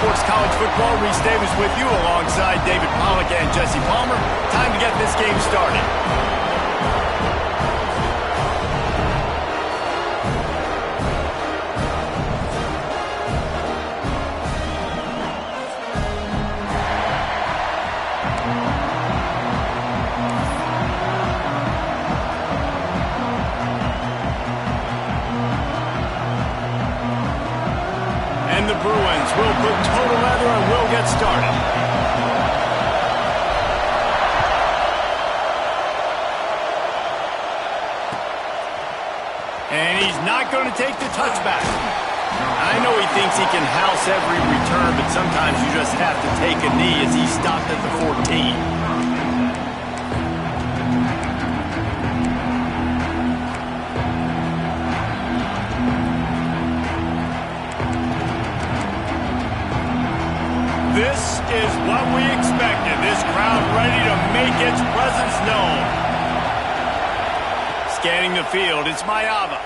Sports College Football. Reese Davis with you alongside David Pollack and Jesse Palmer. Time to get this game started. And the Bruins will put total leather and will get started. And he's not going to take the touchback. I know he thinks he can house every return, but sometimes you just have to take a knee as he stopped at the 14. This is what we expected. This crowd ready to make its presence known. Scanning the field, it's Mayava.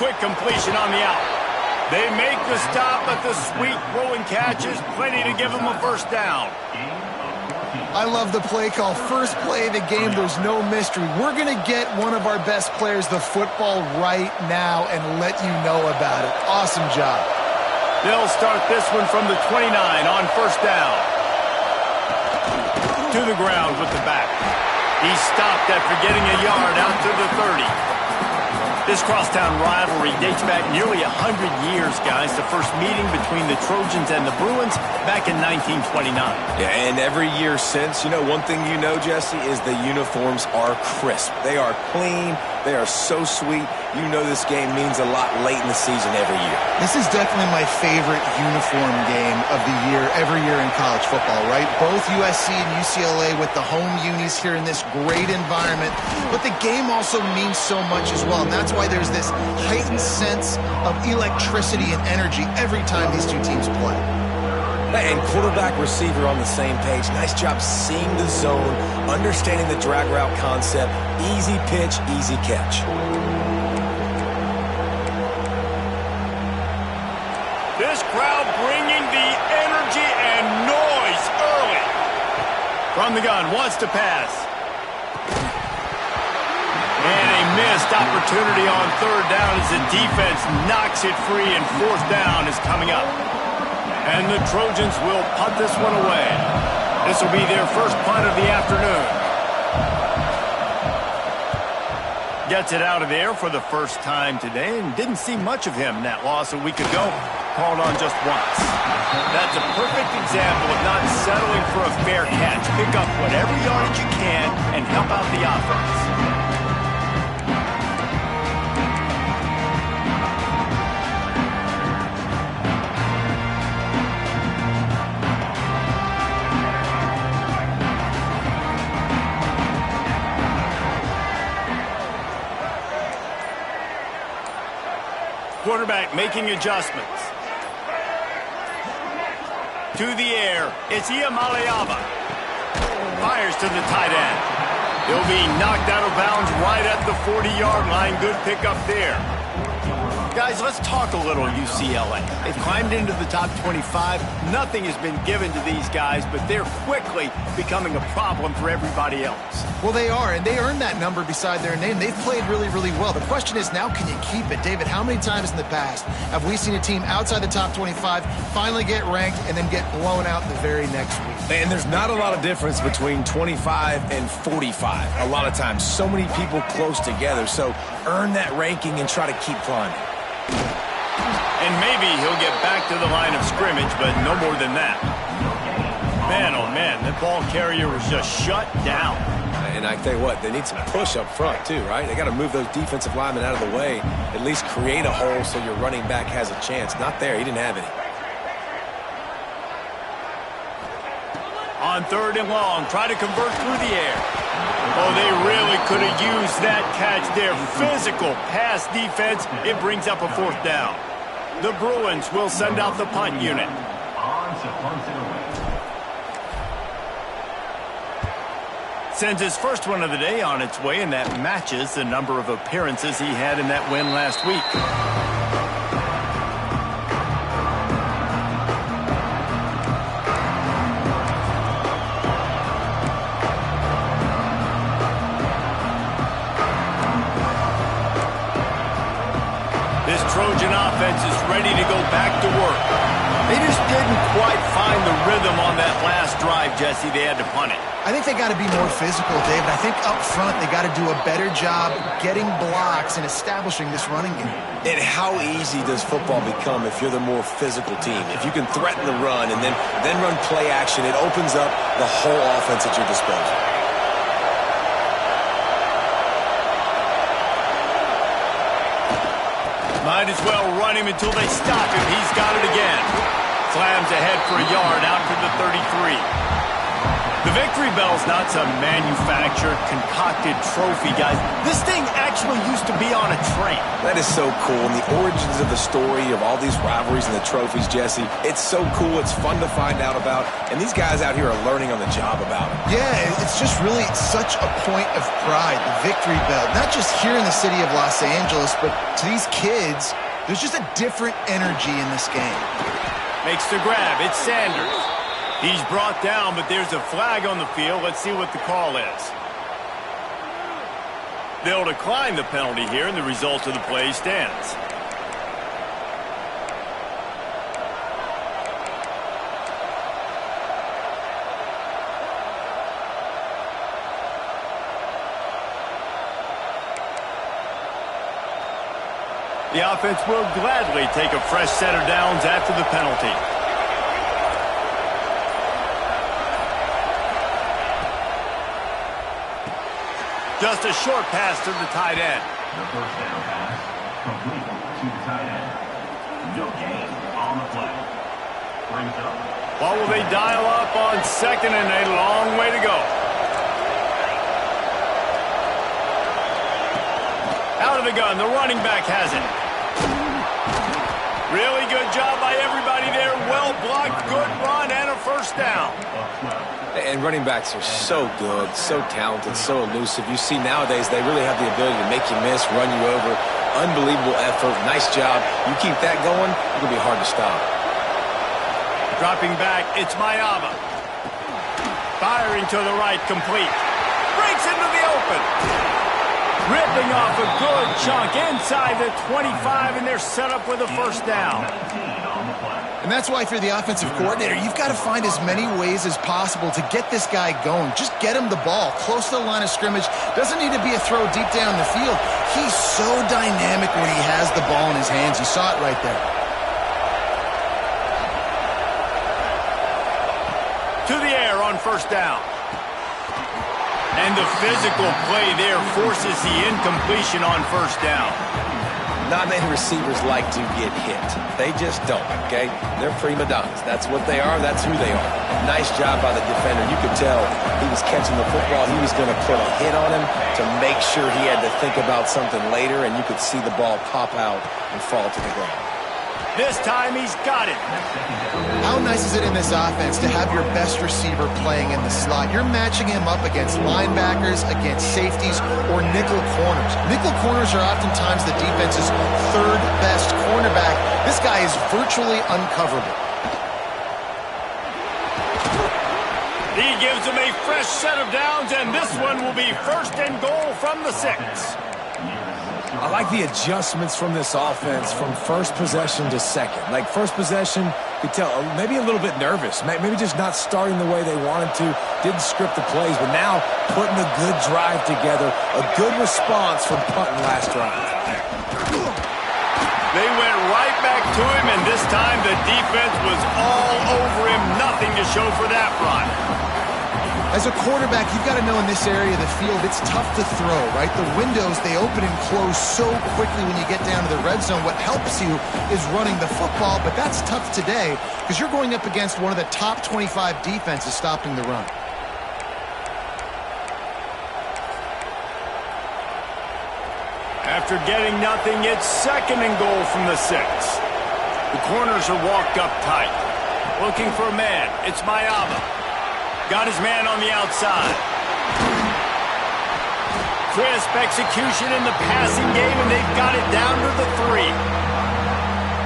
Quick completion on the out. They make the stop, but the sweet rolling catch is plenty to give them a first down. I love the play call. First play of the game, there's no mystery. We're going to get one of our best players the football right now and let you know about it. Awesome job. They'll start this one from the 29 on first down. To the ground with the back. He stopped after getting a yard out to the 30. This crosstown rivalry dates back nearly 100 years, guys. The first meeting between the Trojans and the Bruins back in 1929. Yeah, and every year since, one thing you know, Jesse, is the uniforms are crisp. They are clean. They are so sweet. You know this game means a lot late in the season every year. This is definitely my favorite uniform game of the year, every year in college football, right? Both USC and UCLA with the home unis here in this great environment. But the game also means so much as well. And that's why there's this heightened sense of electricity and energy every time these two teams play. And quarterback, receiver on the same page. Nice job seeing the zone, understanding the drag route concept. Easy pitch, easy catch. This crowd bringing the energy and noise early. From the gun, wants to pass. And a missed opportunity on third down as the defense knocks it free, and fourth down is coming up. And the Trojans will punt this one away. This will be their first punt of the afternoon. Gets it out of there for the first time today, and didn't see much of him in that loss a week ago. Called on just once. That's a perfect example of not settling for a fair catch. Pick up whatever yardage you can and help out the offense. Quarterback making adjustments. To the air, it's Iamaleava. Fires to the tight end. He'll be knocked out of bounds right at the 40-yard line. Good pickup there. Guys, let's talk a little UCLA. They've climbed into the top 25. Nothing has been given to these guys, but they're quickly becoming a problem for everybody else. Well, they are, and they earned that number beside their name. They've played really, really well. The question is now, can you keep it? David, how many times in the past have we seen a team outside the top 25 finally get ranked and then get blown out the very next week? And there's not a lot of difference between 25 and 45. A lot of times, so many people close together. So earn that ranking and try to keep climbing. And maybe he'll get back to the line of scrimmage, but no more than that. Man, oh man, that ball carrier was just shut down. And I tell you what, they need some push up front too, right? They got to move those defensive linemen out of the way, at least create a hole so your running back has a chance. Not there, he didn't have any. On third and long, try to convert through the air. Oh, they really could have used that catch there. Physical pass defense. It brings up a fourth down. The Bruins will send out the punt unit. Sends his first one of the day on its way, and that matches the number of appearances he had in that win last week. This Trojan offense is ready to go back to work. They just didn't quite find the rhythm on that last drive, Jesse. They had to punt it. I think they got to be more physical, David. I think up front they got to do a better job getting blocks and establishing this running game. And how easy does football become if you're the more physical team? If you can threaten the run and then run play action, it opens up the whole offense at your disposal. Might as well run him until they stop him. He's got it again. Slams ahead for a yard out to the 33. The victory bell's not some manufactured, concocted trophy, guys. This thing actually used to be on a train. That is so cool. And the origins of the story of all these rivalries and the trophies, Jesse, it's so cool. It's fun to find out about. And these guys out here are learning on the job about it. Yeah, it's just really such a point of pride, the victory bell. Not just here in the city of Los Angeles, but to these kids, there's just a different energy in this game. Makes the grab. It's Sanders. He's brought down, but there's a flag on the field. Let's see what the call is. They'll decline the penalty here, and the result of the play stands. The offense will gladly take a fresh set of downs after the penalty. Just a short pass to the tight end. The first down pass complete to the tight end. No gain on the play. Brings up. What will they dial up on second and a long way to go? Out of the gun, the running back has it. Really good job by everybody there. Well blocked, good run, and a first down. And running backs are so good, so talented, so elusive. You see nowadays they really have the ability to make you miss, run you over. Unbelievable effort. Nice job. You keep that going, it'll be hard to stop. Dropping back, it's Mayava. Firing to the right, complete. Breaks into the open. Ripping off a good chunk inside the 25, and they're set up with a first down. And that's why if you're the offensive coordinator, you've got to find as many ways as possible to get this guy going. Just get him the ball close to the line of scrimmage. Doesn't need to be a throw deep down the field. He's so dynamic when he has the ball in his hands. You saw it right there. To the air on first down. And the physical play there forces the incompletion on first down. Not many receivers like to get hit. They just don't, okay? They're prima donnas. That's what they are. That's who they are. Nice job by the defender. You could tell he was catching the football. He was going to put a hit on him to make sure he had to think about something later, and you could see the ball pop out and fall to the ground. This time he's got it. How nice is it in this offense to have your best receiver playing in the slot? You're matching him up against linebackers, against safeties, or nickel corners. Nickel corners are oftentimes the defense's third best cornerback. This guy is virtually uncoverable. He gives him a fresh set of downs, and this one will be first and goal from the 6. I like the adjustments from this offense from first possession to second. Like first possession, you could tell maybe a little bit nervous. Maybe just not starting the way they wanted to. Didn't script the plays, but now putting a good drive together. A good response from punting last drive. They went right back to him, and this time the defense was all over him. Nothing to show for that run. As a quarterback, you've got to know in this area of the field, it's tough to throw, right? The windows, they open and close so quickly when you get down to the red zone. What helps you is running the football, but that's tough today because you're going up against one of the top 25 defenses stopping the run. After getting nothing, it's second and goal from the 6. The corners are walked up tight. Looking for a man. It's Mayava. Got his man on the outside. Crisp execution in the passing game, and they've got it down to the 3.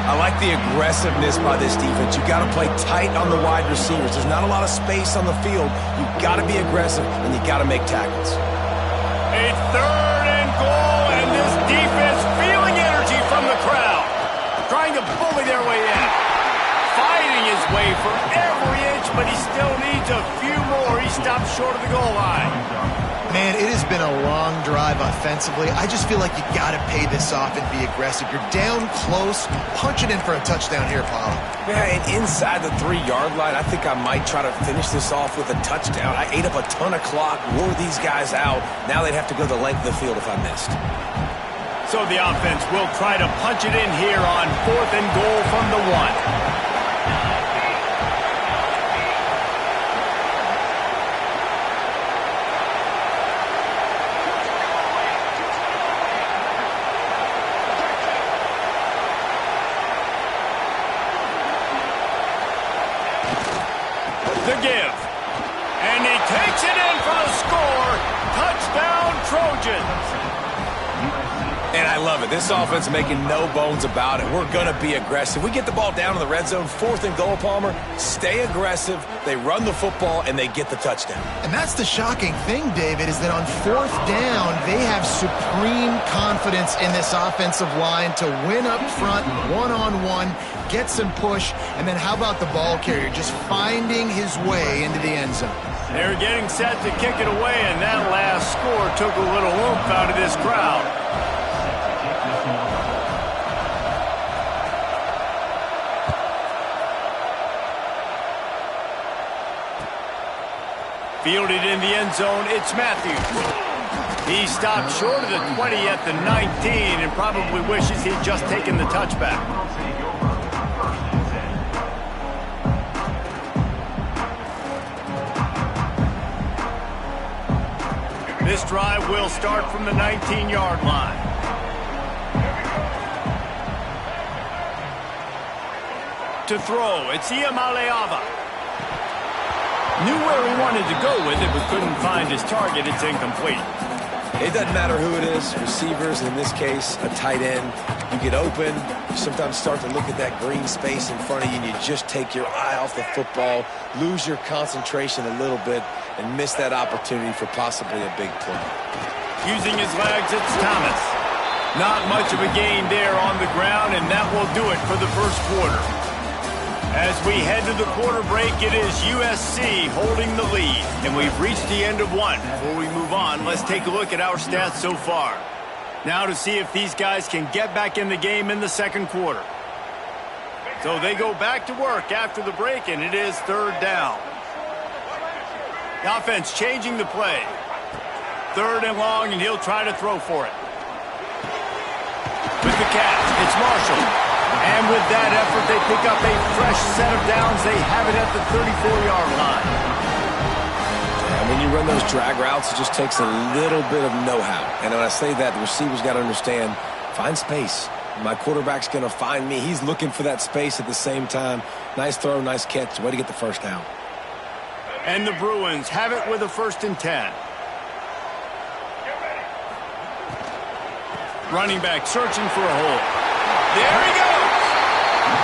I like the aggressiveness by this defense. You've got to play tight on the wide receivers. There's not a lot of space on the field. You've got to be aggressive, and you've got to make tackles. A third and goal, and this defense feeling energy from the crowd. for every inch, but he still needs a few more. He stopped short of the goal line. Man, it has been a long drive offensively. I just feel like you got to pay this off and be aggressive. You're down close. Punch it in for a touchdown here, Paulo. Yeah, and inside the 3-yard line, I think I might try to finish this off with a touchdown. I ate up a ton of clock, wore these guys out. Now they'd have to go the length of the field if I missed. So the offense will try to punch it in here on 4th and goal from the 1. The give. And he takes it in for the score. Touchdown, Trojans. And I love it. This offense making no bones about it. We're going to be aggressive. We get the ball down in the red zone, 4th and goal, Palmer. Stay aggressive. They run the football, and they get the touchdown. And that's the shocking thing, David, is that on 4th down, they have supreme confidence in this offensive line to win up front, one-on-one, get some push, and then how about the ball carrier just finding his way into the end zone? They're getting set to kick it away, and that last score took a little oomph out of this crowd. Fielded in the end zone, it's Matthews. He stopped short of the 20 at the 19 and probably wishes he'd just taken the touchback. This drive will start from the 19-yard line. To throw, it's Iamaleava. Knew where he wanted to go with it, but couldn't find his target. It's incomplete. It doesn't matter who it is, receivers, in this case, a tight end. You get open, you sometimes start to look at that green space in front of you, and you just take your eye off the football, lose your concentration a little bit, and miss that opportunity for possibly a big play. Using his legs, it's Thomas. Not much of a gain there on the ground, and that will do it for the first quarter. As we head to the quarter break, it is USC holding the lead. And we've reached the end of one. Before we move on, let's take a look at our stats so far. Now to see if these guys can get back in the game in the second quarter. So they go back to work after the break, and it is 3rd down. The offense changing the play. 3rd and long, and he'll try to throw for it. With the catch, it's Marshall. And with that effort, they pick up a fresh set of downs. They have it at the 34-yard line. And when you run those drag routes, it just takes a little bit of know-how. And when I say that, the receiver's got to understand, find space. My quarterback's going to find me. He's looking for that space at the same time. Nice throw, nice catch. Way to get the first down. And the Bruins have it with a 1st and 10. Running back searching for a hole. There he goes.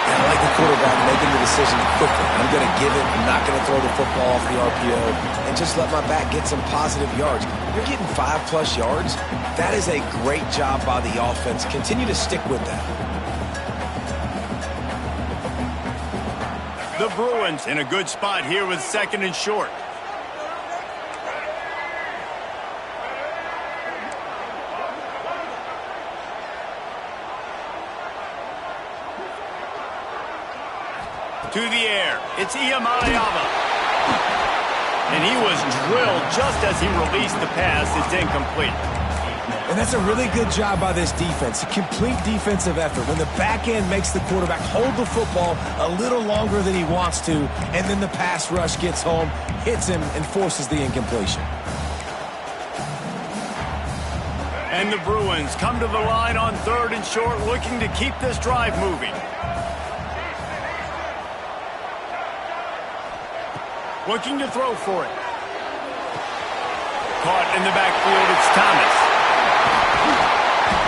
And I like the quarterback making the decision quickly. I'm going to give it. I'm not going to throw the football off the RPO and just let my back get some positive yards. You're getting 5+ yards. That is a great job by the offense. Continue to stick with that. The Bruins in a good spot here with 2nd and short. To the air, it's Iamaleava. And he was drilled just as he released the pass. It's incomplete. And that's a really good job by this defense. A complete defensive effort. When the back end makes the quarterback hold the football a little longer than he wants to, and then the pass rush gets home, hits him, and forces the incompletion. And the Bruins come to the line on 3rd and short, looking to keep this drive moving. Looking to throw for it. Caught in the backfield, it's Thomas.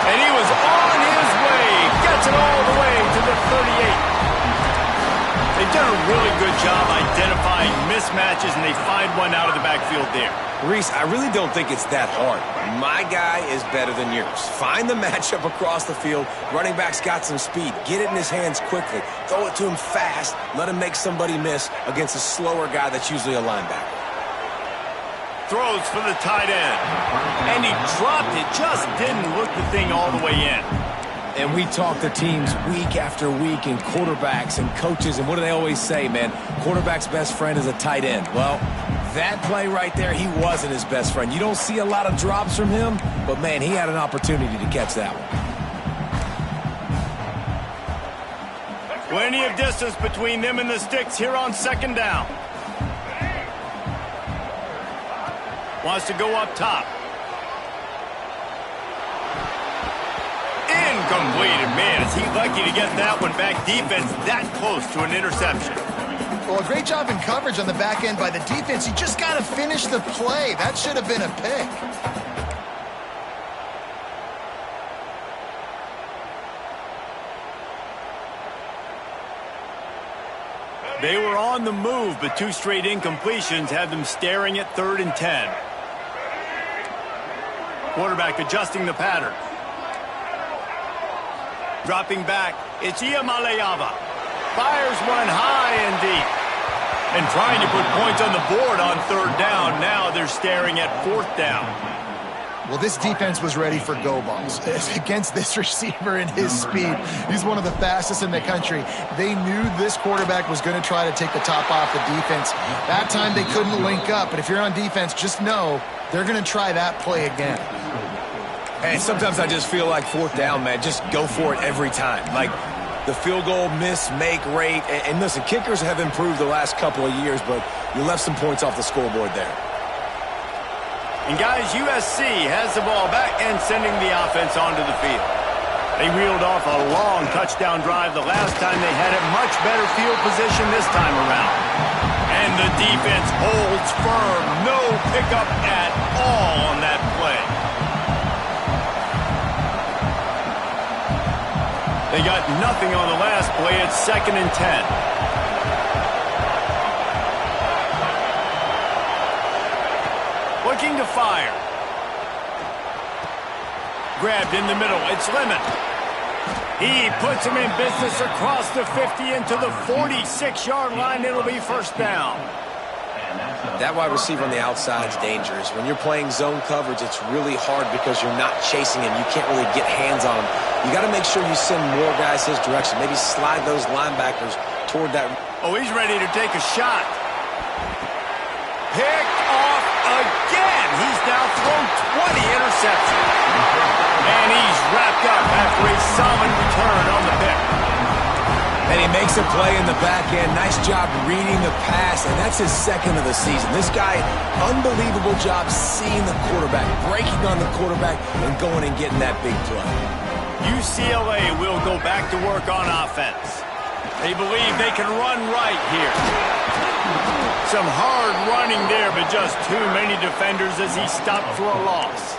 And he was on his way. Gets it all the way to the 38. They've done a really good job identifying mismatches, and they find one out of the backfield there. Reese, I really don't think it's that hard. My guy is better than yours. Find the matchup across the field. Running back's got some speed. Get it in his hands quickly. Throw it to him fast. Let him make somebody miss against a slower guy that's usually a linebacker. Throws for the tight end. And he dropped it. Just didn't look the thing all the way in. And we talk to teams week after week and quarterbacks and coaches, and what do they always say, man? Quarterback's best friend is a tight end. Well, that play right there, he wasn't his best friend. You don't see a lot of drops from him, but, man, he had an opportunity to catch that one. Plenty of distance between them and the sticks here on second down. Wants to go up top. Incomplete. Man, is he lucky to get that one back. Defense that close to an interception. Well, a great job in coverage on the back end by the defense. You just got to finish the play. That should have been a pick. They were on the move, but two straight incompletions had them staring at 3rd and 10. Quarterback adjusting the pattern. Dropping back, it's Iamaleava. Fires one high and deep. And trying to put points on the board on 3rd down. Now they're staring at 4th down. Well, this defense was ready for go balls. Against this receiver and his speed, he's one of the fastest in the country. They knew this quarterback was going to try to take the top off the defense. That time they couldn't link up, but if you're on defense, just know they're going to try that play again. Hey, sometimes I just feel like 4th down, man. Just go for it every time. Like the field goal miss-make rate. And listen, kickers have improved the last couple of years, but you left some points off the scoreboard there. And guys, USC has the ball back and sending the offense onto the field. They reeled off a long touchdown drive the last time. They had a much better field position this time around. And the defense holds firm. No pickup at all on that play. They got nothing on the last play. It's 2nd and 10. Looking to fire. Grabbed in the middle. It's Lemon. He puts him in business across the 50 into the 46-yard line. It'll be 1st down. That wide receiver on the outside is dangerous. When you're playing zone coverage, it's really hard because you're not chasing him. You can't really get hands on him. You got to make sure you send more guys his direction. Maybe slide those linebackers toward that. Oh, he's ready to take a shot. Picked off again. He's now thrown 20 interceptions. And he's wrapped up after a solid return on the pick. And he makes a play in the back end. Nice job reading the pass, and that's his 2nd of the season. This guy, unbelievable job seeing the quarterback, breaking on the quarterback, and going and getting that big play. UCLA will go back to work on offense. They believe they can run right here. Some hard running there, but just too many defenders as he stopped for a loss.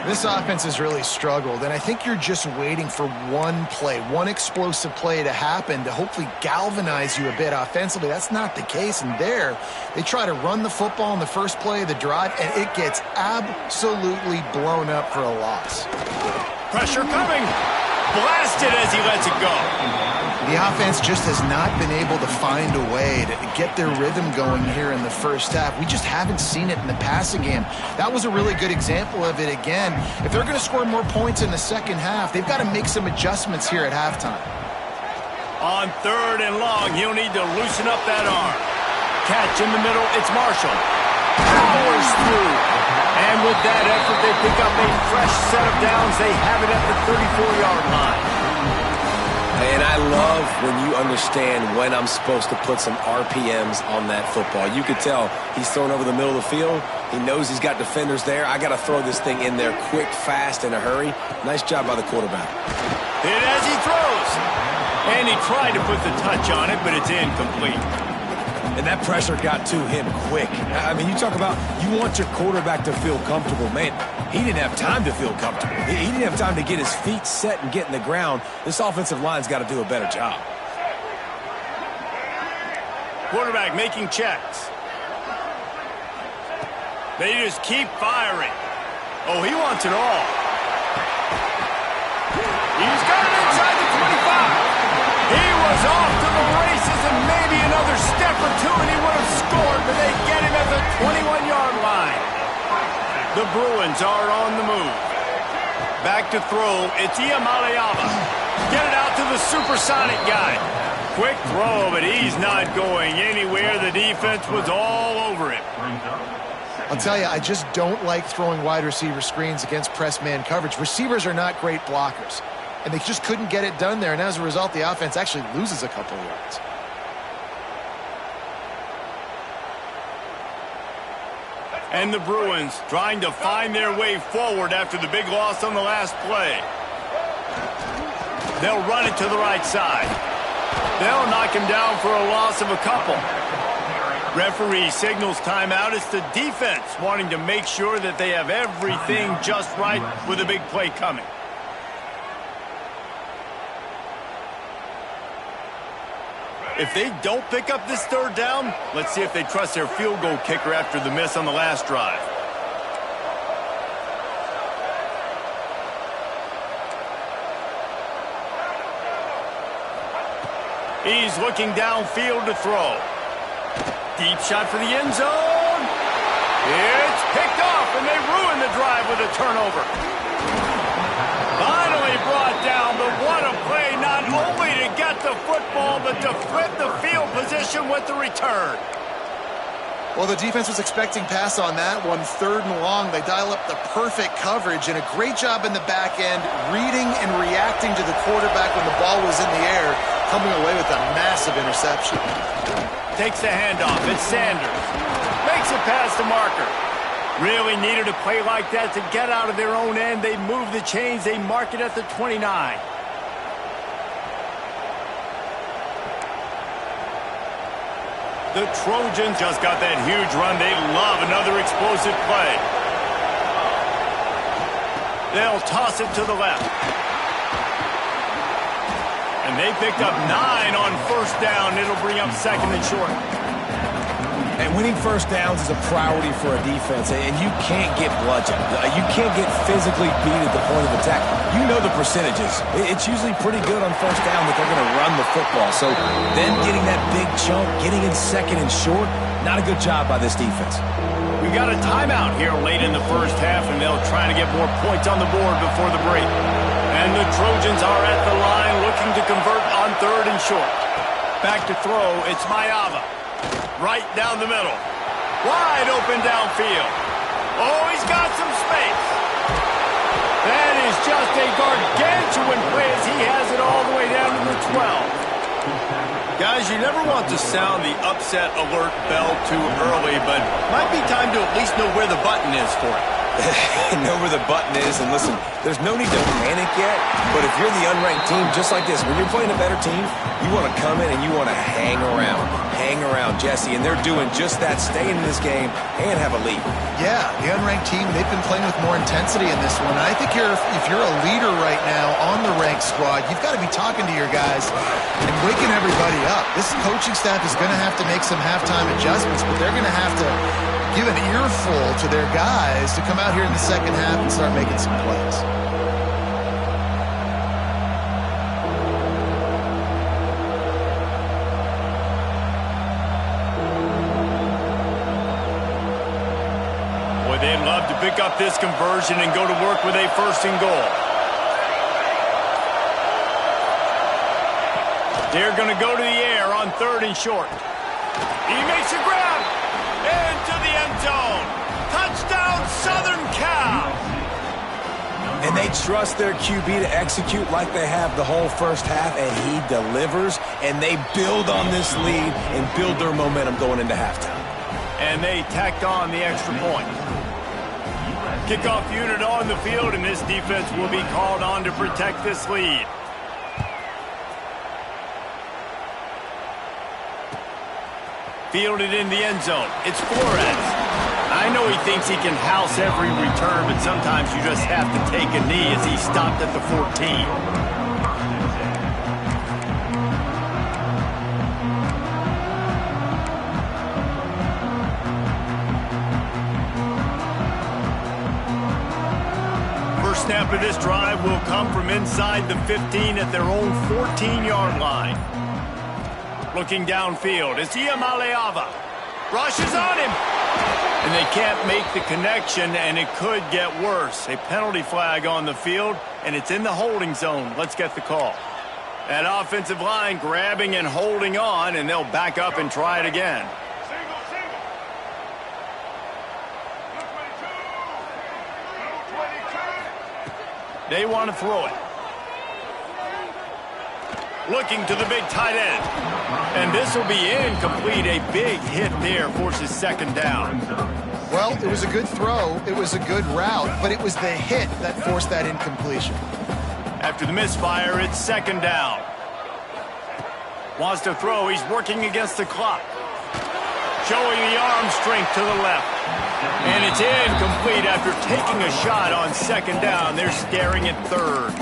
This offense has really struggled, and I think you're just waiting for one play, one explosive play to happen to hopefully galvanize you a bit offensively. That's not the case, and there they try to run the football in the first play of the drive, and it gets absolutely blown up for a loss. Pressure coming. Blasted as he lets it go. The offense just has not been able to find a way to get their rhythm going here in the first half. We just haven't seen it in the passing game. That was a really good example of it again. If they're going to score more points in the second half, they've got to make some adjustments here at halftime. On 3rd and long, he'll need to loosen up that arm. Catch in the middle, it's Marshall. Powers through. And with that effort, they pick up a fresh set of downs. They have it at the 34-yard line. And I love when you understand when I'm supposed to put some RPMs on that football. You could tell he's thrown over the middle of the field. He knows he's got defenders there. I got to throw this thing in there quick, fast, in a hurry. Nice job by the quarterback. Hit as he throws. And he tried to put the touch on it, but it's incomplete. And that pressure got to him quick. I mean, you talk about you want your quarterback to feel comfortable. Man, he didn't have time to feel comfortable. He didn't have time to get his feet set and get in the ground. This offensive line's got to do a better job. Quarterback making checks. They just keep firing. Oh, he wants it all. He's got it inside the 25. He was off to the races and maybe another step or two and he would have scored, but they get him at the 21-yard line. The Bruins are on the move. Back to throw, it's Iamaleava. Get it out to the supersonic guy. Quick throw, but he's not going anywhere. The defense was all over him. I'll tell you, I just don't like throwing wide receiver screens against press man coverage. Receivers are not great blockers, and they just couldn't get it done there, and as a result, the offense actually loses a couple of yards. And the Bruins trying to find their way forward after the big loss on the last play. They'll run it to the right side. They'll knock him down for a loss of a couple. Referee signals timeout. It's the defense wanting to make sure that they have everything just right with a big play coming. If they don't pick up this third down, let's see if they trust their field goal kicker after the miss on the last drive. He's looking downfield to throw. Deep shot for the end zone. It's picked off, and they ruin the drive with a turnover. Finally brought down, but what a play, not only to get the football, but to flip the field position with the return. Well, the defense was expecting pass on that one. 3rd and long, they dial up the perfect coverage, and a great job in the back end, reading and reacting to the quarterback when the ball was in the air, coming away with a massive interception. Takes the handoff. It's Sanders. Makes it past the marker. Really needed a play like that to get out of their own end. They move the chains. They mark it at the 29. The Trojans just got that huge run. They love another explosive play. They'll toss it to the left. And they picked up 9 on first down. It'll bring up 2nd and short. And winning first downs is a priority for a defense, and you can't get bludgeoned. You can't get physically beat at the point of attack. You know the percentages. It's usually pretty good on first down that they're going to run the football. So then getting that big chunk, getting in 2nd and short, not a good job by this defense. We've got a timeout here late in the first half, and they'll try to get more points on the board before the break. And the Trojans are at the line looking to convert on 3rd and short. Back to throw, it's Maiava. Right down the middle. Wide open downfield. Oh, he's got some space. That is just a gargantuan play as he has it all the way down to the 12. Guys, you never want to sound the upset alert bell too early, but might be time to at least know where the button is for it. Know where the button is, and listen, there's no need to panic yet, but if you're the unranked team, just like this, when you're playing a better team, you want to come in and you want to hang around, Jesse, and they're doing just that, staying in this game and have a lead. Yeah, the unranked team, they've been playing with more intensity in this one. I think if you're a leader right now on the ranked squad, you've got to be talking to your guys and waking everybody up. This coaching staff is going to have to make some halftime adjustments, but they're going to have to give an earful to their guys to come out here in the second half and start making some plays. Boy, they'd love to pick up this conversion and go to work with a 1st and goal. They're going to go to the air on 3rd and short. He makes a grab. Into the end zone. Touchdown, Southern Cal. And they trust their QB to execute like they have the whole first half, and he delivers, and they build on this lead and build their momentum going into halftime. And they tacked on the extra point. Kickoff unit on the field, and this defense will be called on to protect this lead. Fielded in the end zone. It's Flores. I know he thinks he can house every return, but sometimes you just have to take a knee as he stopped at the 14. Pickup of this drive will come from inside the 15 at their own 14-yard line. Looking downfield, it's Iamaleava. Rushes on him. And they can't make the connection, and it could get worse. A penalty flag on the field, and it's in the holding zone. Let's get the call. That offensive line grabbing and holding on, and they'll back up and try it again. They want to throw it. Looking to the big tight end. And this will be incomplete. A big hit there forces second down. Well, it was a good throw. It was a good route, but it was the hit that forced that incompletion. After the misfire, it's second down. Wants to throw. He's working against the clock. Showing the arm strength to the left. And it's incomplete after taking a shot on second down. They're staring at third.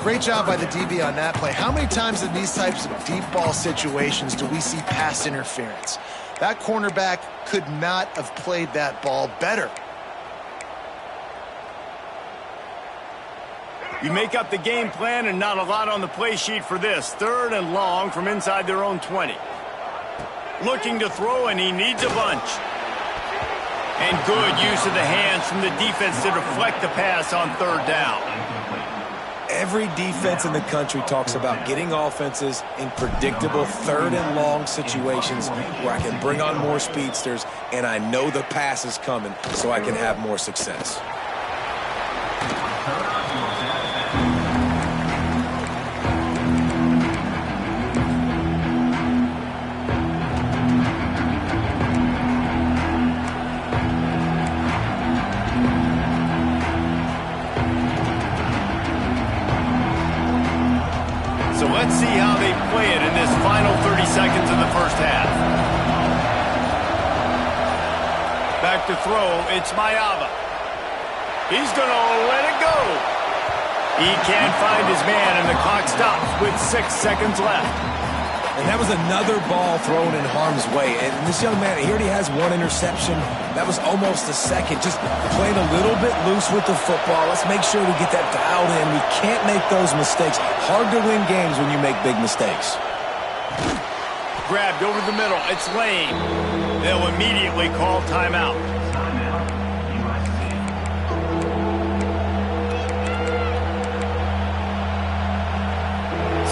Great job by the DB on that play. How many times in these types of deep ball situations do we see pass interference? That cornerback could not have played that ball better. You make up the game plan and not a lot on the play sheet for this. Third and long from inside their own 20. Looking to throw, and he needs a bunch. And good use of the hands from the defense to deflect the pass on third down. Every defense in the country talks about getting offenses in predictable third and long situations where I can bring on more speedsters and I know the pass is coming so I can have more success. So let's see how they play it in this final 30 seconds of the first half. Back to throw, it's Maiava. He's going to let it go. He can't find his man, and the clock stops with 6 seconds left. And that was another ball thrown in harm's way. And this young man, he already has one interception. That was almost a second. Just playing a little bit loose with the football. Let's make sure we get that dialed in. We can't make those mistakes. Hard to win games when you make big mistakes. Grabbed over the middle. It's Lane. They'll immediately call timeout.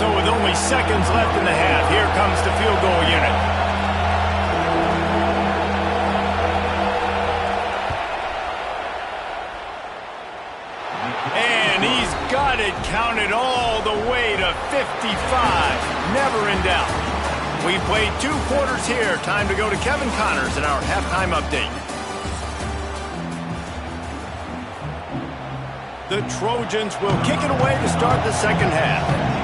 So with only seconds left in the half, here comes the field goal unit. And he's got it counted all the way to 55. Never in doubt. We played 2 quarters here. Time to go to Kevin Connors in our halftime update. The Trojans will kick it away to start the second half.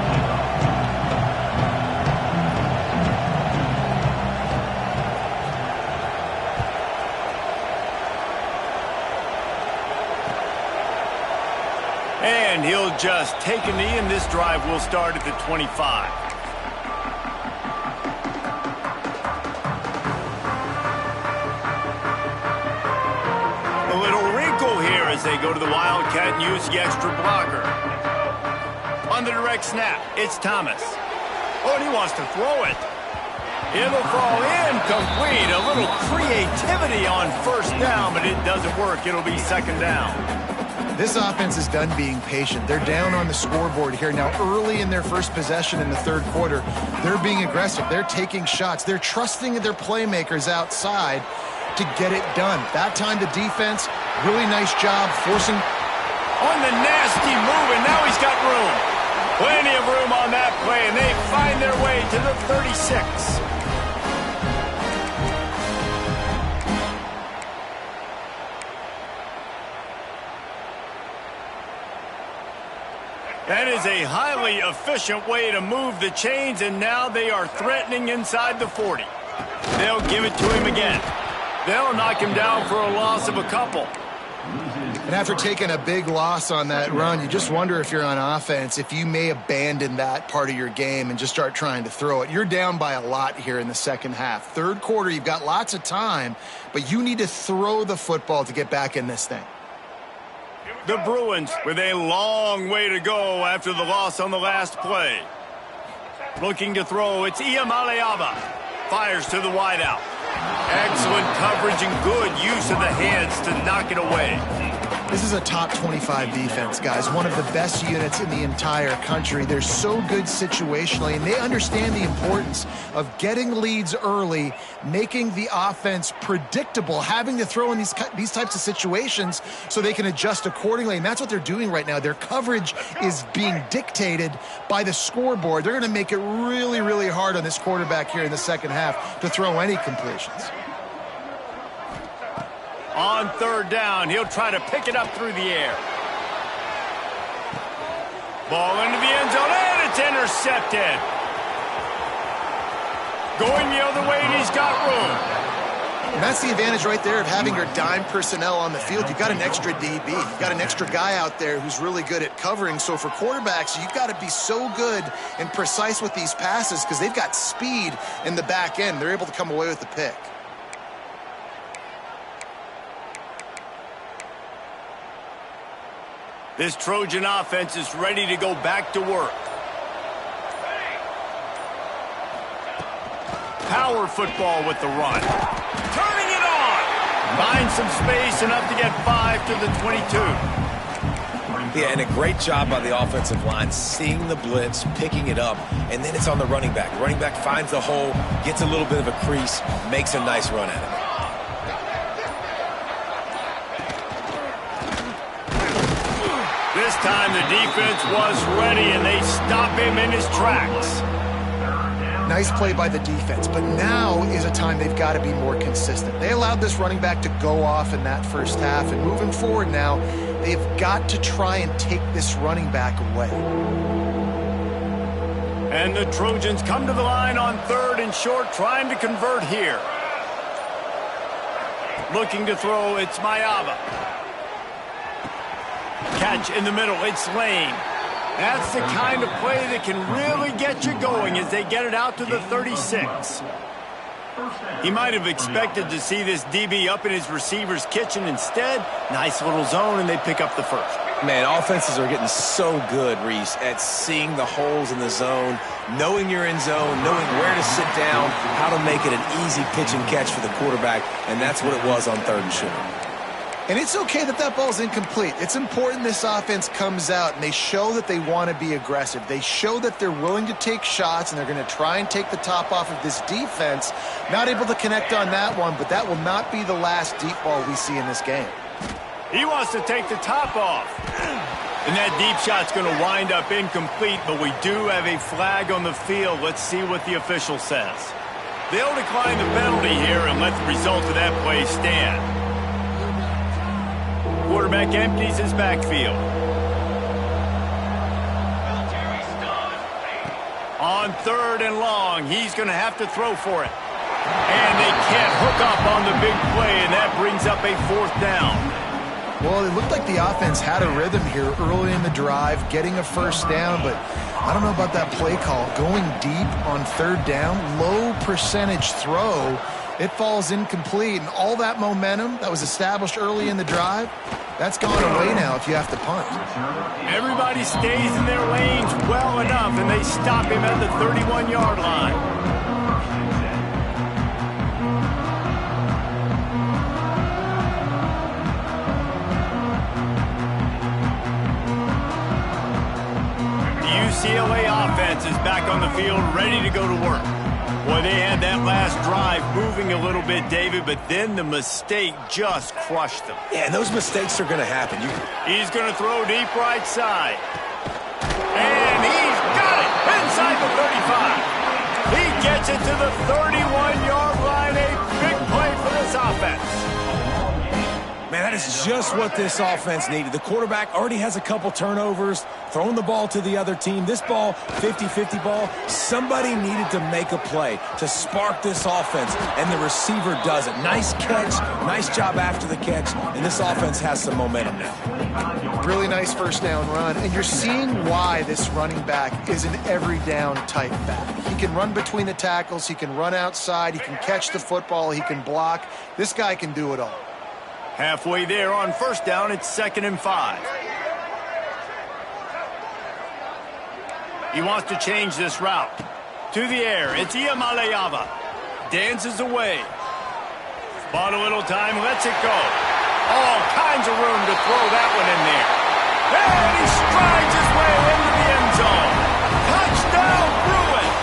And he'll just take a knee, and this drive will start at the 25. A little wrinkle here as they go to the Wildcat and use the extra blocker. On the direct snap, it's Thomas. Oh, and he wants to throw it. It'll fall incomplete. A little creativity on first down, but it doesn't work. It'll be second down. This offense is done being patient. They're down on the scoreboard here. Now, early in their first possession in the third quarter, they're being aggressive. They're taking shots. They're trusting their playmakers outside to get it done. That time, the defense, really nice job forcing. On the nasty move, and now he's got room. Plenty of room on that play, and they find their way to the 36. That is a highly efficient way to move the chains, and now they are threatening inside the 40. They'll give it to him again. They'll knock him down for a loss of a couple. And after taking a big loss on that run, you just wonder if you're on offense, if you may abandon that part of your game and just start trying to throw it. You're down by a lot here in the second half. Third quarter, you've got lots of time, but you need to throw the football to get back in this thing. The Bruins with a long way to go after the loss on the last play. Looking to throw, it's Iamaleava. Fires to the wideout. Excellent coverage and good use of the hands to knock it away. This is a top 25 defense, guys. One of the best units in the entire country. They're so good situationally, and they understand the importance of getting leads early, making the offense predictable, having to throw in these types of situations so they can adjust accordingly, and that's what they're doing right now. Their coverage is being dictated by the scoreboard. They're going to make it really, really hard on this quarterback here in the second half to throw any completions. On third down, he'll try to pick it up through the air. Ball into the end zone, and it's intercepted. Going the other way, and he's got room. And that's the advantage right there of having your dime personnel on the field. You've got an extra DB. You've got an extra guy out there who's really good at covering. So for quarterbacks, you've got to be so good and precise with these passes because they've got speed in the back end. They're able to come away with the pick. This Trojan offense is ready to go back to work. Power football with the run. Turning it on. Finds some space, enough to get 5 to the 22. Yeah, and a great job by the offensive line, seeing the blitz, picking it up, and then it's on the running back. Running back finds the hole, gets a little bit of a crease, makes a nice run at it. This time the defense was ready, and they stop him in his tracks. Nice play by the defense, but now is a time they've got to be more consistent. They allowed this running back to go off in that first half, and moving forward now, they've got to try and take this running back away. And the Trojans come to the line on third and short, trying to convert here. Looking to throw, it's Maiava. Catch in the middle, it's Lane. That's the kind of play that can really get you going as they get it out to the 36. He might have expected to see this DB up in his receiver's kitchen. Instead, nice little zone, and they pick up the first. Man, offenses are getting so good, Reese, at seeing the holes in the zone, knowing you're in zone, knowing where to sit down, how to make it an easy pitch and catch for the quarterback, and that's what it was on third and short. And it's okay that that ball's incomplete. It's important this offense comes out and they show that they want to be aggressive. They show that they're willing to take shots and they're going to try and take the top off of this defense. Not able to connect on that one, but that will not be the last deep ball we see in this game. He wants to take the top off. And that deep shot's going to wind up incomplete, but we do have a flag on the field. Let's see what the official says. They'll decline the penalty here and let the result of that play stand. Quarterback empties his backfield. On third and long, he's going to have to throw for it. And they can't hook up on the big play, and that brings up a fourth down. Well, it looked like the offense had a rhythm here early in the drive, getting a first down, but I don't know about that play call. Going deep on third down, low percentage throw, it falls incomplete, and all that momentum that was established early in the drive, that's gone away now if you have to punt. Everybody stays in their lanes well enough, and they stop him at the 31-yard line. UCLA offense is back on the field, ready to go to work. Boy, they had that last drive moving a little bit, David, but then the mistake just crushed them. Yeah, those mistakes are going to happen. He's going to throw deep right side. And he's got it inside the 35. He gets it to the 31-yard line. A big play for this offense. Man, that is just what this offense needed. The quarterback already has a couple turnovers, throwing the ball to the other team. This ball, 50-50 ball, somebody needed to make a play to spark this offense, and the receiver does it. Nice catch, nice job after the catch, and this offense has some momentum now. Really nice first down run, and you're seeing why this running back is an every down type back. He can run between the tackles, he can run outside, he can catch the football, he can block. This guy can do it all. Halfway there on first down, it's 2nd and 5. He wants to change this route. To the air, it's Iamaleava. Dances away. Bought a little time, lets it go. All kinds of room to throw that one in there. And he strides his way into the end zone. Touchdown, Bruins!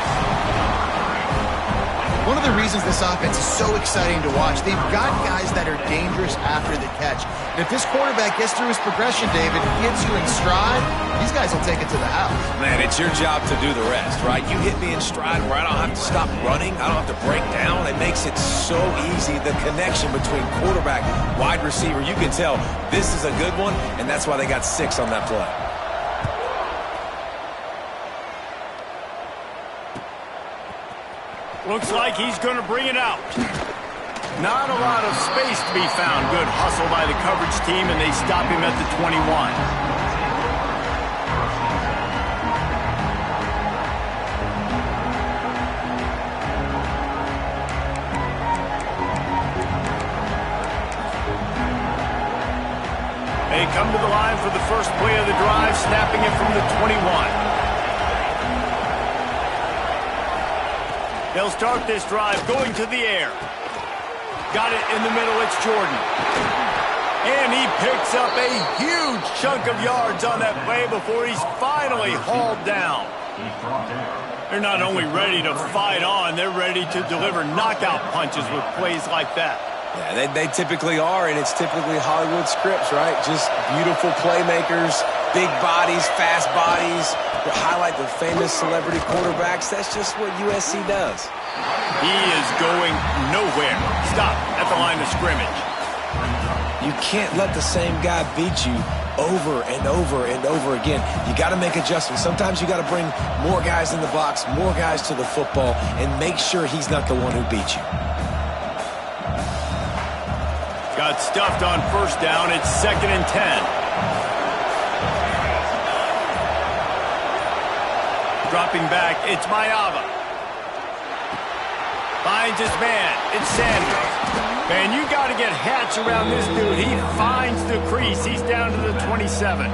One of the reasons this offense is so exciting to watch, they've got guys that are dangerous after the catch. And if this quarterback gets through his progression, David, gets you in stride, these guys will take it to the house. Man, it's your job to do the rest, right? You hit me in stride where I don't have to stop running. I don't have to break down. It makes it so easy. The connection between quarterback, wide receiver, you can tell this is a good one, and that's why they got 6 on that play. Looks like he's going to bring it out. Not a lot of space to be found. Good hustle by the coverage team, and they stop him at the 21. They come to the line for the first play of the drive, snapping it from the 21. They'll start this drive going to the air. Got it in the middle, it's Jordan. And he picks up a huge chunk of yards on that play before he's finally hauled down. They're not only ready to fight on, they're ready to deliver knockout punches with plays like that. Yeah, they typically are, and it's typically Hollywood scripts, right? Just beautiful playmakers, big bodies, fast bodies. Highlight the famous celebrity quarterbacks. That's just what USC does. He is going nowhere. Stop at the line of scrimmage. You can't let the same guy beat you over and over and over again. You got to make adjustments. Sometimes you got to bring more guys in the box, more guys to the football, and make sure he's not the one who beat you. Got stuffed on first down. It's 2nd and 10. Dropping back, it's Maiava. Finds his man, it's Sanders. Man, you got to get Hatch around this dude. He finds the crease. He's down to the 27.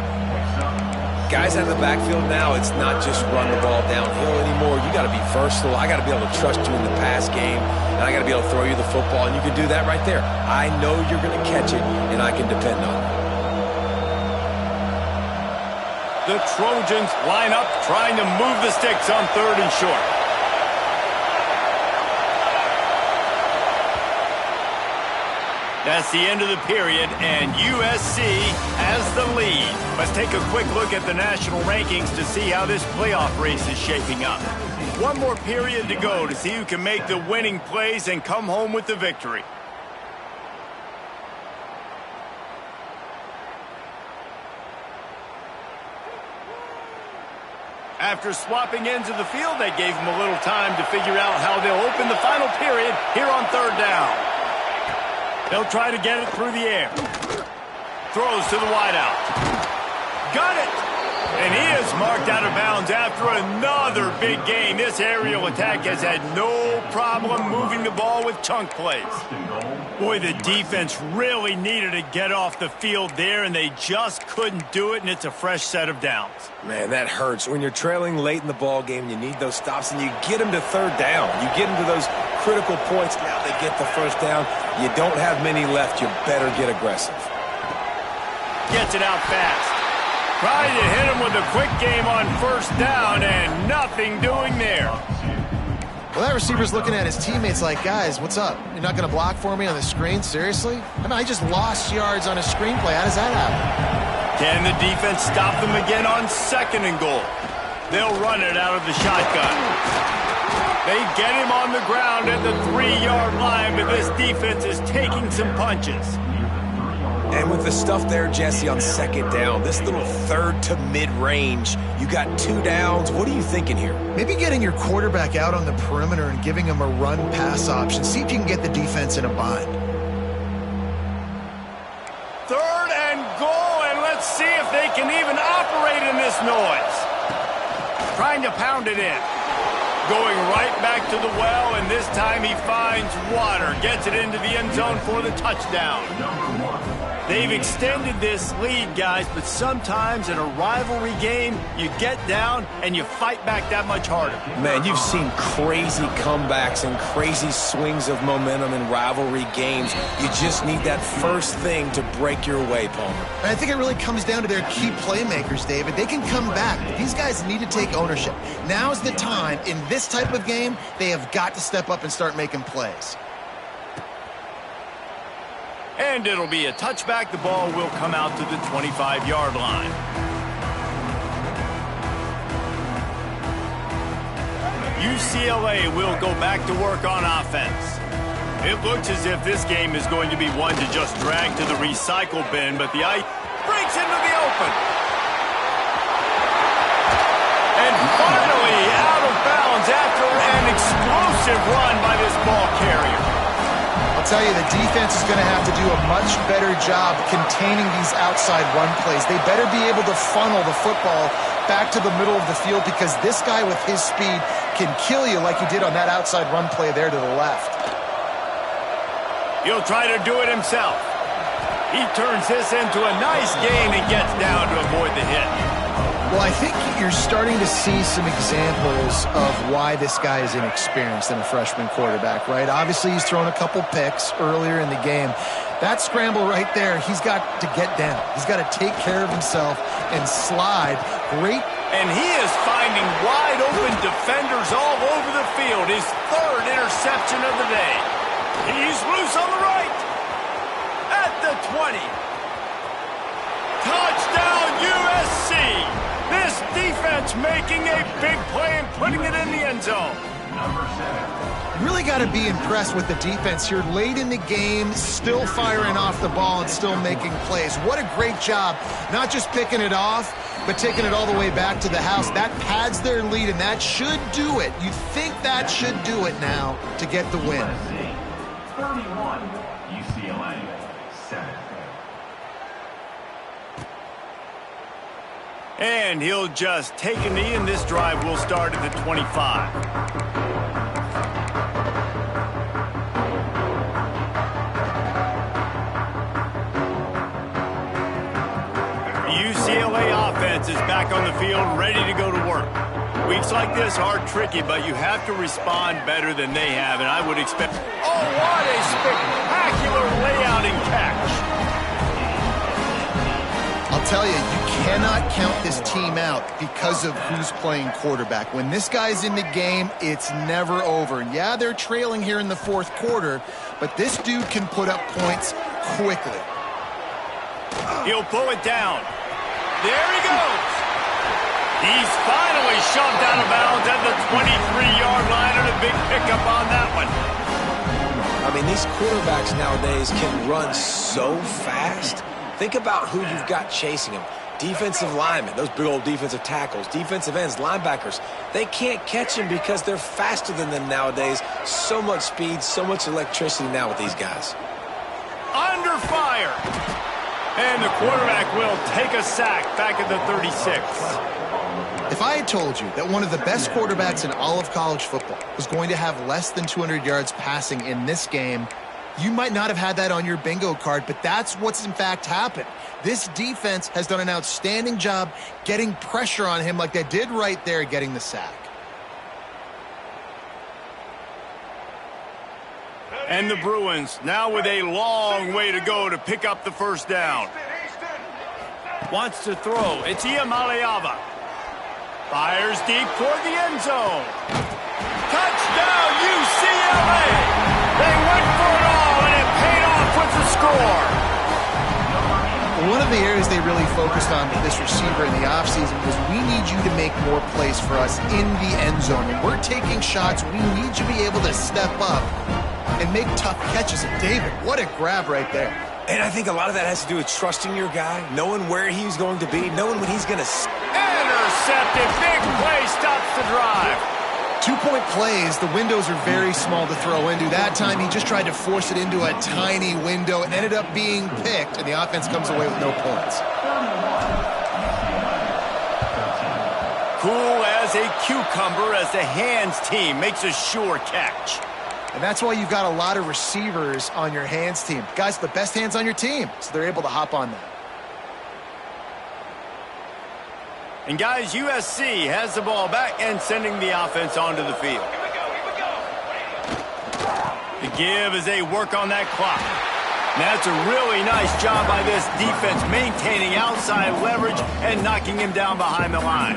Guys out of the backfield now, it's not just run the ball downhill anymore. You got to be versatile. I got to be able to trust you in the pass game, and I got to be able to throw you the football, and you can do that right there. I know you're going to catch it, and I can depend on it. The Trojans line up, trying to move the sticks on 3rd and short. That's the end of the period, and USC has the lead. Let's take a quick look at the national rankings to see how this playoff race is shaping up. One more period to go to see who can make the winning plays and come home with the victory. After swapping ends of the field, they gave them a little time to figure out how they'll open the final period here on 3rd down. They'll try to get it through the air. Throws to the wideout. Got it! And he is marked out of bounds after another big gain. This aerial attack has had no problem moving the ball with chunk plays. Boy, the defense really needed to get off the field there, and they just couldn't do it, and it's a fresh set of downs. Man, that hurts. When you're trailing late in the ball game, you need those stops, and you get them to 3rd down. You get them to those critical points. Now they get the first down. You don't have many left. You better get aggressive. Gets it out fast. Trying to hit him with a quick game on first down, and nothing doing there. Well, that receiver's looking at his teammates like, guys, what's up? You're not going to block for me on the screen? Seriously? I mean, I just lost yards on a screenplay. How does that happen? Can the defense stop them again on 2nd and goal? They'll run it out of the shotgun. They get him on the ground at the 3-yard line, but this defense is taking some punches. And with the stuff there, Jesse, on 2nd down, this little 3rd to mid-range, you got 2 downs. What are you thinking here? Maybe getting your quarterback out on the perimeter and giving him a run-pass option. See if you can get the defense in a bind. 3rd and goal, and let's see if they can even operate in this noise. Trying to pound it in. Going right back to the well, and this time he finds water. Gets it into the end zone for the touchdown. They've extended this lead, guys, but sometimes in a rivalry game, you get down and you fight back that much harder. Man, you've seen crazy comebacks and crazy swings of momentum in rivalry games. You just need that first thing to break your way, Palmer. And I think it really comes down to their key playmakers, David. They can come back, but these guys need to take ownership. Now's the time. In this type of game, they have got to step up and start making plays. And it'll be a touchback. The ball will come out to the 25-yard line. UCLA will go back to work on offense. It looks as if this game is going to be one to just drag to the recycle bin, but the ice breaks into the open. And finally out of bounds after an explosive run by this ball carrier. I'll tell you, the defense is going to have to do a much better job containing these outside run plays. They better be able to funnel the football back to the middle of the field because this guy with his speed can kill you like he did on that outside run play there to the left. He'll try to do it himself. He turns this into a nice gain and gets down to avoid the hit. Well, I think you're starting to see some examples of why this guy is inexperienced in a freshman quarterback, right? Obviously, he's thrown a couple picks earlier in the game. That scramble right there, he's got to get down. He's got to take care of himself and slide. Great. And he is finding wide-open defenders all over the field. His third interception of the day. He's loose on the right. At the 20. Touchdown, USC. This defense making a big play and putting it in the end zone. Number 7. You really got to be impressed with the defense here. Late in the game, still firing off the ball and still making plays. What a great job. Not just picking it off, but taking it all the way back to the house. That pads their lead, and that should do it. You think that should do it now to get the win. 31, UCLA 7. And he'll just take a knee, and this drive will start at the 25. UCLA offense is back on the field, ready to go to work. Weeks like this are tricky, but you have to respond better than they have, and I would expect... Oh, what a spectacular layout and catch! I'll tell you, you cannot count this team out because of who's playing quarterback. When this guy's in the game, it's never over. And yeah, they're trailing here in the fourth quarter, but this dude can put up points quickly. He'll pull it down. There he goes. He's finally shoved out of bounds at the 23-yard line, and a big pickup on that one. I mean, these quarterbacks nowadays can run so fast. Think about who you've got chasing them. Defensive linemen, those big old defensive tackles, defensive ends, linebackers. They can't catch them because they're faster than them nowadays. So much speed, so much electricity now with these guys. Under fire. And the quarterback will take a sack back at the 36. If I had told you that one of the best quarterbacks in all of college football was going to have less than 200 yards passing in this game, you might not have had that on your bingo card, but that's what's in fact happened. This defense has done an outstanding job getting pressure on him like they did right there, getting the sack. And the Bruins now with a long way to go to pick up the first down. Wants to throw. It's Iamaleava. Fires deep toward the end zone. Touchdown, UCLA! They went for it all, and it paid off with the score. One of the areas they really focused on with this receiver in the offseason was we need you to make more plays for us in the end zone. When we're taking shots, we need you to be able to step up and make tough catches. And David, what a grab right there. And I think a lot of that has to do with trusting your guy, knowing where he's going to be, knowing when he's going to... Intercepted. Big play stops the drive. 2-point plays, the windows are very small to throw into. That time, he just tried to force it into a tiny window. It ended up being picked, and the offense comes away with no points. Cool as a cucumber as the hands team makes a sure catch. And that's why you've got a lot of receivers on your hands team. Guys, the best hands on your team, so they're able to hop on that. And guys, USC has the ball back and sending the offense onto the field. The give as they work on that clock. That's a really nice job by this defense, maintaining outside leverage and knocking him down behind the line.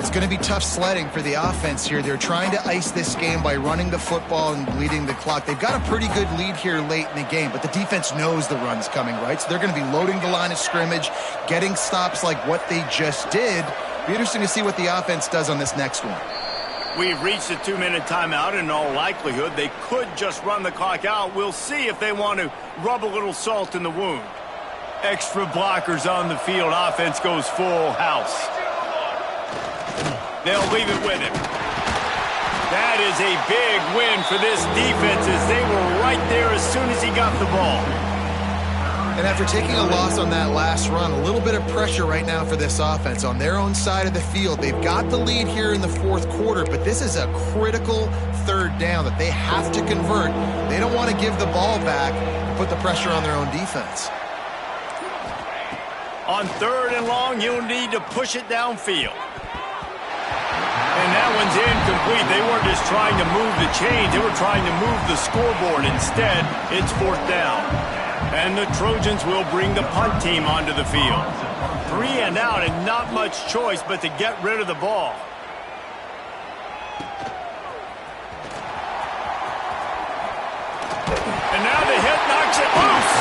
It's going to be tough sledding for the offense here. They're trying to ice this game by running the football and bleeding the clock. They've got a pretty good lead here late in the game, but the defense knows the run's coming, right? So they're going to be loading the line of scrimmage, getting stops like what they just did. Be interesting to see what the offense does on this next one. We've reached a 2-minute timeout. In all likelihood, they could just run the clock out. We'll see if they want to rub a little salt in the wound. Extra blockers on the field. Offense goes full house. They'll leave it with him. That is a big win for this defense as they were right there as soon as he got the ball. And after taking a loss on that last run, a little bit of pressure right now for this offense on their own side of the field. They've got the lead here in the fourth quarter, but this is a critical third down that they have to convert. They don't want to give the ball back and put the pressure on their own defense. On 3rd and long, you'll need to push it downfield. And that one's incomplete. They weren't just trying to move the chains. They were trying to move the scoreboard. Instead, it's 4th down. And the Trojans will bring the punt team onto the field. 3 and out and not much choice but to get rid of the ball. And now the hit knocks it loose.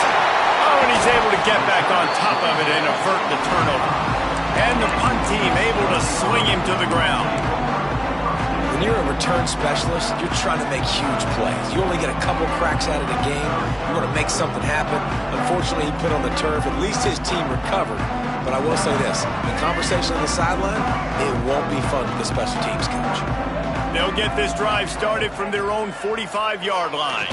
Oh, and he's able to get back on top of it and avert the turnover. And the punt team able to swing him to the ground. When you're a return specialist, you're trying to make huge plays. You only get a couple cracks at it a game. You want to make something happen. Unfortunately, he put on the turf. At least his team recovered. But I will say this, the conversation on the sideline, it won't be fun with the special teams coach. They'll get this drive started from their own 45-yard line.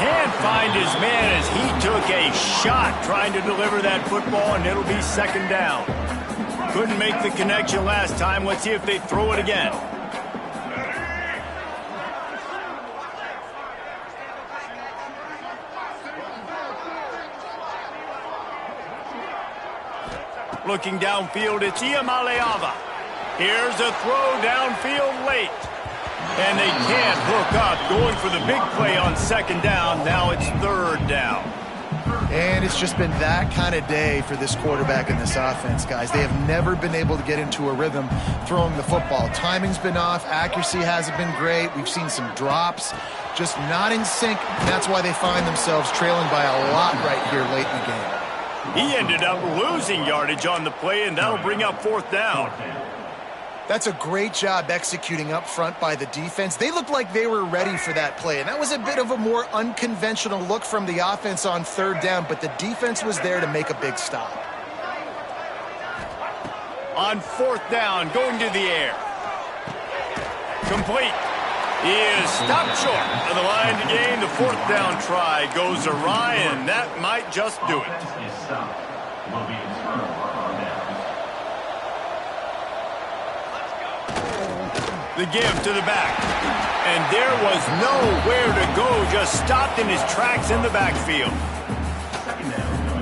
Can't find his man as he took a shot trying to deliver that football, and it'll be 2nd down. Couldn't make the connection last time. Let's see if they throw it again. Looking downfield, it's Iamaleava. Here's a throw downfield late. And they can't hook up. Going for the big play on 2nd down. Now it's 3rd down. And it's just been that kind of day for this quarterback and this offense, guys. They have never been able to get into a rhythm throwing the football. Timing's been off. Accuracy hasn't been great. We've seen some drops. Just not in sync. And that's why they find themselves trailing by a lot right here late in the game. He ended up losing yardage on the play, and that'll bring up 4th down. That's a great job executing up front by the defense. They looked like they were ready for that play, and that was a bit of a more unconventional look from the offense on 3rd down, but the defense was there to make a big stop. On 4th down, going to the air. Complete. He is stopped short of the line to gain. The 4th down try goes awry, and that might just do it. The give to the back. And there was nowhere to go, just stopped in his tracks in the backfield.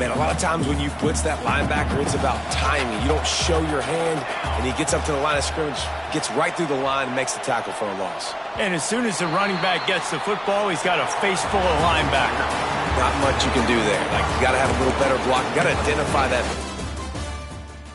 Man, a lot of times when you blitz that linebacker, it's about timing. You don't show your hand, and he gets up to the line of scrimmage, gets right through the line, and makes the tackle for a loss. And as soon as the running back gets the football, he's got a face full of linebacker. Not much you can do there. Like, you got to have a little better block. You got to identify that